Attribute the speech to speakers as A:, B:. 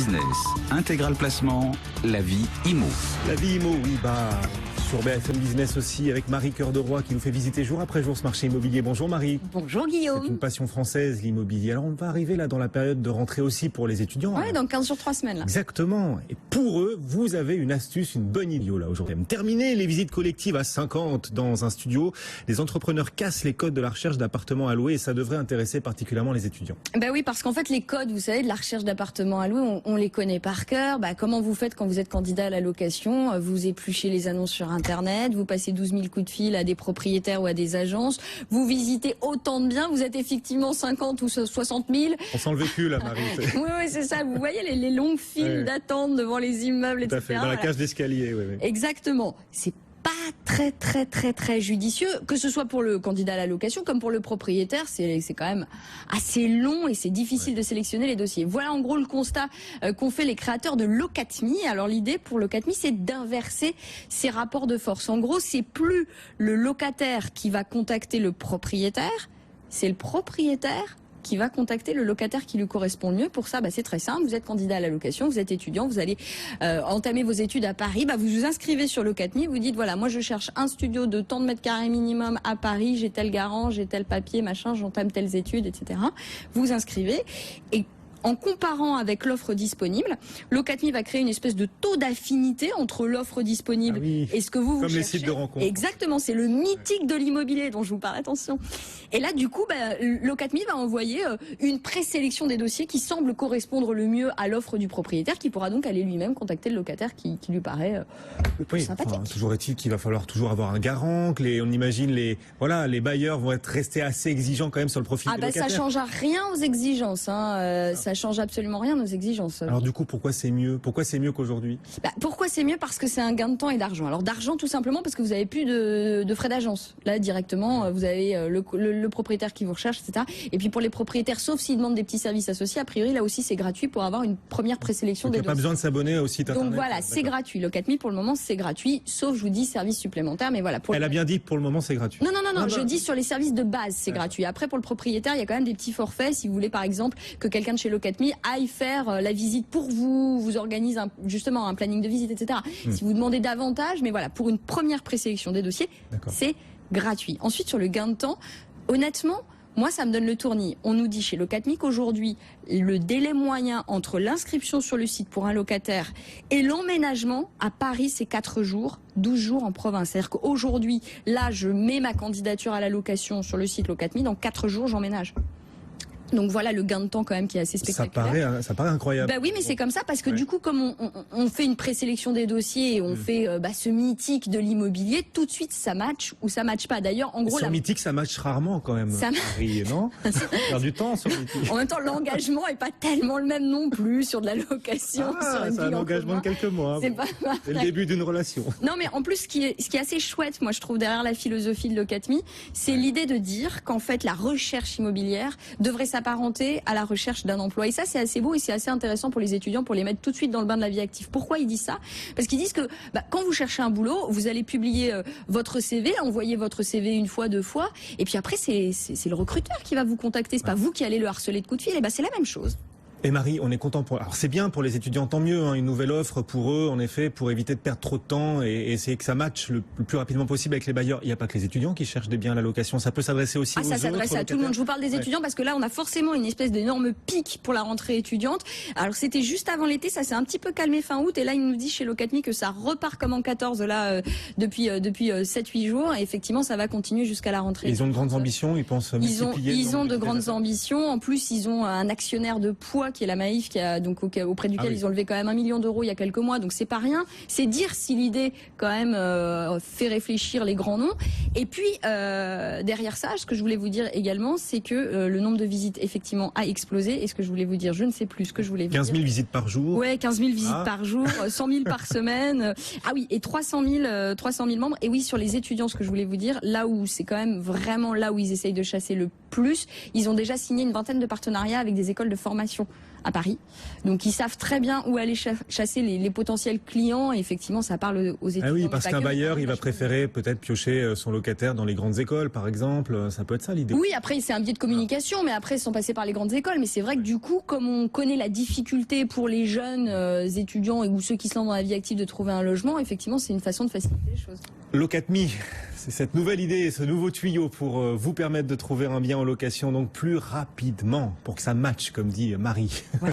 A: Business, Intégral Placement, la vie IMO.
B: La vie IMO, oui, sur BFM Business aussi, avec Marie Cœur de Roy qui nous fait visiter jour après jour ce marché immobilier. Bonjour Marie.
C: Bonjour Guillaume.
B: C'est une passion française, l'immobilier. Alors on va arriver là dans la période de rentrée aussi pour les étudiants.
C: Oui, dans 15 jours, 3 semaines. Là.
B: Exactement. Et pour eux, vous avez une astuce, une bonne idée là aujourd'hui. Terminer les visites collectives à 50 dans un studio. Les entrepreneurs cassent les codes de la recherche d'appartements à louer et ça devrait intéresser particulièrement les étudiants.
C: Ben oui, parce qu'en fait les codes, vous savez, de la recherche d'appartements à louer, on les connaît par cœur. Comment vous faites quand vous êtes candidat à la location? Vous épluchez les annonces sur Internet, vous passez 12 000 coups de fil à des propriétaires ou à des agences, vous visitez autant de biens, vous êtes effectivement 50 ou 60 000.
B: On sent le vécu là, Marie.
C: Oui, c'est ça. Vous voyez les longues files d'attente devant les immeubles, etc.
B: Tout à fait, dans la cage d'escalier. Oui.
C: Exactement. C'est pas très judicieux, que ce soit pour le candidat à la location comme pour le propriétaire. C'est quand même assez long et c'est difficile de sélectionner les dossiers. Voilà en gros le constat qu'ont fait les créateurs de Locat'Me. Alors l'idée pour Locat'Me, c'est d'inverser ces rapports de force. En gros, c'est plus le locataire qui va contacter le propriétaire, c'est le propriétaire qui va contacter le locataire qui lui correspond le mieux. Pour ça, c'est très simple. Vous êtes candidat à la location, vous êtes étudiant, vous allez entamer vos études à Paris. Vous vous inscrivez sur Locat'Me, vous dites voilà, moi je cherche un studio de tant de mètres carrés minimum à Paris, j'ai tel garant, j'ai tel papier, machin, j'entame telles études, etc. Vous vous inscrivez et en comparant avec l'offre disponible, Locat'Me va créer une espèce de taux d'affinité entre l'offre disponible et ce que vous
B: comme
C: cherchez.
B: Les sites de rencontre.
C: Exactement, c'est le mythique de l'immobilier dont je vous parle, attention. Et là, du coup, Locat'Me va envoyer une présélection des dossiers qui semble correspondre le mieux à l'offre du propriétaire, qui pourra donc aller lui-même contacter le locataire qui lui paraît le plus sympathique.
B: Toujours est-il qu'il va falloir toujours avoir un garant, que on imagine les bailleurs vont être restés assez exigeants quand même sur le profil des locataires.
C: Ça change rien aux exigences, ça change absolument rien aux exigences.
B: Alors du coup, pourquoi c'est mieux? Pourquoi c'est mieux qu'aujourd'hui?
C: Pourquoi c'est mieux? Parce que c'est un gain de temps et d'argent. Alors d'argent tout simplement parce que vous avez plus de frais d'agence. Là directement, vous avez le propriétaire qui vous recherche, etc. Et puis pour les propriétaires, sauf s'ils demandent des petits services associés, a priori là aussi c'est gratuit pour avoir une première présélection des dossiers.
B: Il n'y a pas besoin de s'abonner au site internet.
C: Donc voilà, c'est gratuit. Locat'Me pour le moment c'est gratuit, sauf je vous dis services supplémentaires. Mais voilà.
B: Elle a bien dit que pour le moment c'est gratuit.
C: Non, je dis sur les services de base c'est gratuit. Après pour le propriétaire, il y a quand même des petits forfaits. Si vous voulez par exemple que quelqu'un de chez Locat'Me aille faire la visite pour vous organise justement un planning de visite, etc. Si vous demandez davantage, mais voilà, pour une première présélection des dossiers, c'est gratuit. Ensuite, sur le gain de temps, honnêtement, moi, ça me donne le tournis. On nous dit chez Locat'Me qu'aujourd'hui, le délai moyen entre l'inscription sur le site pour un locataire et l'emménagement à Paris, c'est 4 jours, 12 jours en province. C'est-à-dire qu'aujourd'hui, là, je mets ma candidature à la location sur le site Locat'Me, dans 4 jours, j'emménage. Donc voilà le gain de temps quand même qui est assez spectaculaire.
B: Ça paraît incroyable.
C: Oui, mais c'est comme ça parce que du coup, comme on fait une présélection des dossiers et on fait ce mythique de l'immobilier, tout de suite ça match ou ça match pas. D'ailleurs, en gros,
B: mythique, ça match rarement quand même.
C: Ça
B: non perd du temps sur mythique.
C: En même temps, l'engagement est pas tellement le même non plus sur de la location.
B: C'est un engagement de quelques mois.
C: C'est
B: le début d'une relation.
C: Non, mais en plus, ce qui est assez chouette, moi je trouve derrière la philosophie de Locat'Me, c'est l'idée de dire qu'en fait la recherche immobilière devrait s'apparenter à la recherche d'un emploi. Et ça, c'est assez beau et c'est assez intéressant pour les étudiants, pour les mettre tout de suite dans le bain de la vie active. Pourquoi ils disent ça? Parce qu'ils disent que quand vous cherchez un boulot, vous allez publier votre CV, envoyer votre CV une fois, 2 fois, et puis après, c'est le recruteur qui va vous contacter. C'est pas vous qui allez le harceler de coups de fil. Et c'est la même chose.
B: Et Marie, on est content alors c'est bien pour les étudiants, tant mieux, une nouvelle offre pour eux, en effet, pour éviter de perdre trop de temps et essayer que ça matche le plus rapidement possible avec les bailleurs. Il n'y a pas que les étudiants qui cherchent des biens à la location, ça peut s'adresser aussi aux autres.
C: Ça s'adresse à tout le monde. Je vous parle des étudiants parce que là, on a forcément une espèce d'énorme pic pour la rentrée étudiante. Alors c'était juste avant l'été, ça s'est un petit peu calmé fin août et là, il nous dit chez Locat'Me que ça repart comme en 14 là depuis 7-8 jours et effectivement, ça va continuer jusqu'à la rentrée.
B: Ils ont de grandes ambitions, ils pensent multiplier.
C: Ils ont de grandes ambitions. En plus, ils ont un actionnaire de poids qui est la Maïf, qui a donc auprès duquel ils ont levé quand même 1 million d'euros il y a quelques mois, donc c'est pas rien. C'est dire si l'idée quand même fait réfléchir les grands noms. Et puis derrière ça, ce que je voulais vous dire également, c'est que le nombre de visites effectivement a explosé. Et ce que je voulais vous dire, je ne sais plus ce que je voulais vous dire.
B: 15 000 visites par jour.
C: Ouais, 15 000 visites par jour, 100 000 par semaine. Ah oui, et 300 000 membres. Et oui, sur les étudiants, ce que je voulais vous dire, là où c'est quand même vraiment là où ils essayent de chasser le plus, ils ont déjà signé une vingtaine de partenariats avec des écoles de formation à Paris. Donc ils savent très bien où aller chasser les potentiels clients. Et effectivement, ça parle aux étudiants.
B: Ah oui, parce qu'un bailleur, il va
C: vachement
B: préférer peut-être piocher son locataire dans les grandes écoles, par exemple. Ça peut être ça l'idée.
C: Oui, après c'est un biais de communication, mais après ils sont passés par les grandes écoles. Mais c'est vrai que du coup, comme on connaît la difficulté pour les jeunes étudiants ou ceux qui se lancent dans la vie active de trouver un logement, effectivement c'est une façon de faciliter les choses.
B: Locat'me, c'est cette nouvelle idée, ce nouveau tuyau pour vous permettre de trouver un bien en location donc plus rapidement, pour que ça matche, comme dit Marie. Ouais.